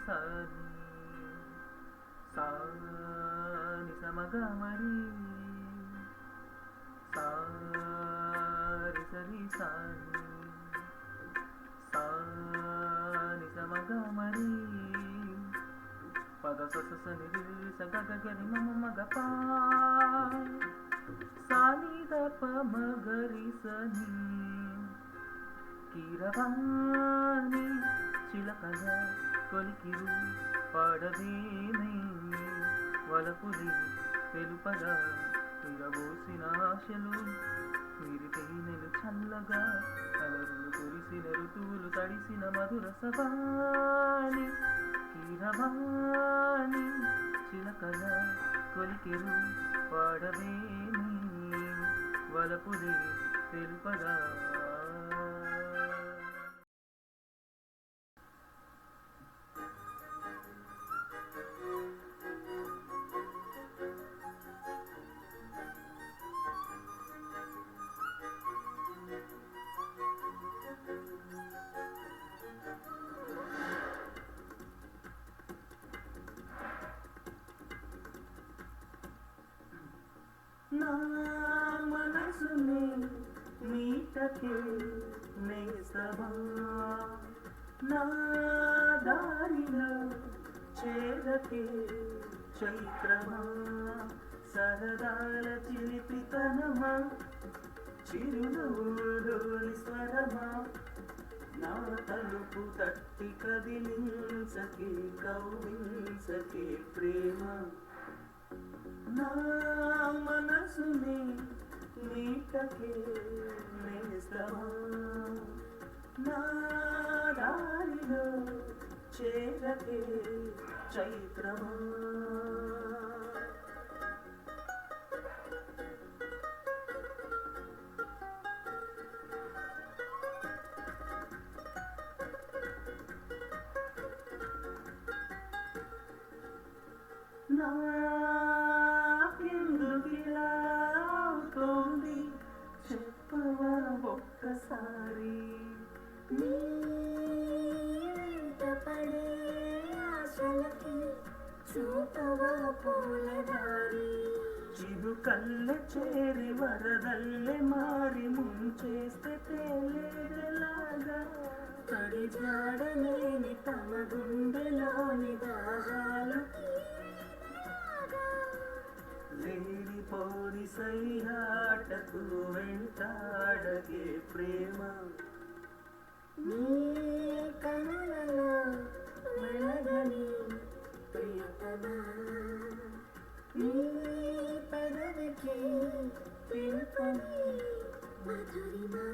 సాని సాని సమగ మరి సారి సరి సాని సాని సమగ మరి పద సస నిరి సగ గరి మమ మగ పా సాని దప మగరి సని కీరవాణి చిలకల కొలికిరు పాడదేమై వలపులి తెలుపగా విరబోసిన ఆశలు మీరు తేనెలు చల్లగా అలరులు కురిసిన ఋతువులు తడిసిన మధుర సవాణి కీరవాణి చిలకల కొలికిరు పాడదేమై వలపులి తెలుపగా నా మనసుని మీటకే నేస్తవా నా దారిలో చేరకే చైత్రమా సరదాల చిలిపితనమా చిరునవ్వులోని స్వరమా నా తలుపు తట్టి కదిలించకే కౌగిలించకే ప్రేమ నా మనసుని మీటకే నేస్తవా నా దారిలో చేరకే చైత్రమా నాకెందుకిలా అవుతోంది చెప్పవా ఒక్కసారి నీ వెంట పడే ఆశలకి చూపవా పూలదారి చిరుకల్లె చేరి వరదల్లె మారి ముంచేస్తే తేలేలాగా తడి జాడలేని తమ గుండెలోని దాహాలు లేనిపోని సయ్యాటకు వెంటాడగే ప్రేమ నీ కనులలో మెలగని ప్రియతమా నీ పెదవికి పిలుపని మధురిమా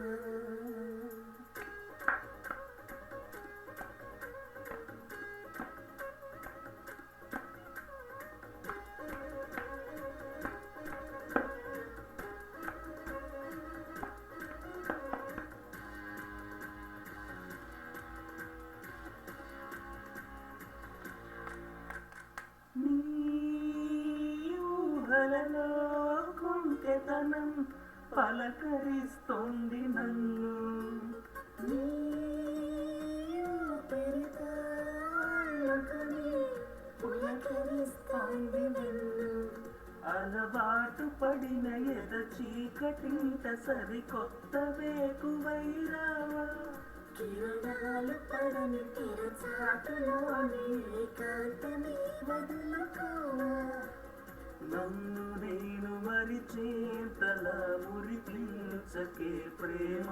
ఊహలలో కుంటెతనం పలకరిస్తోంది నన్ను నీ ఊపిరితాళ్ళకుని పులకరిస్తోంది నిన్ను అలవాటు పడిన ఎద చీకటింట సరికొత్త వేకువైరావా కిరణాలు పడని తెరచాటులోని ఏకాంతమే వదులుకోవా నన్ను నేను మరిచేంతలా మురిపించకే ప్రేమ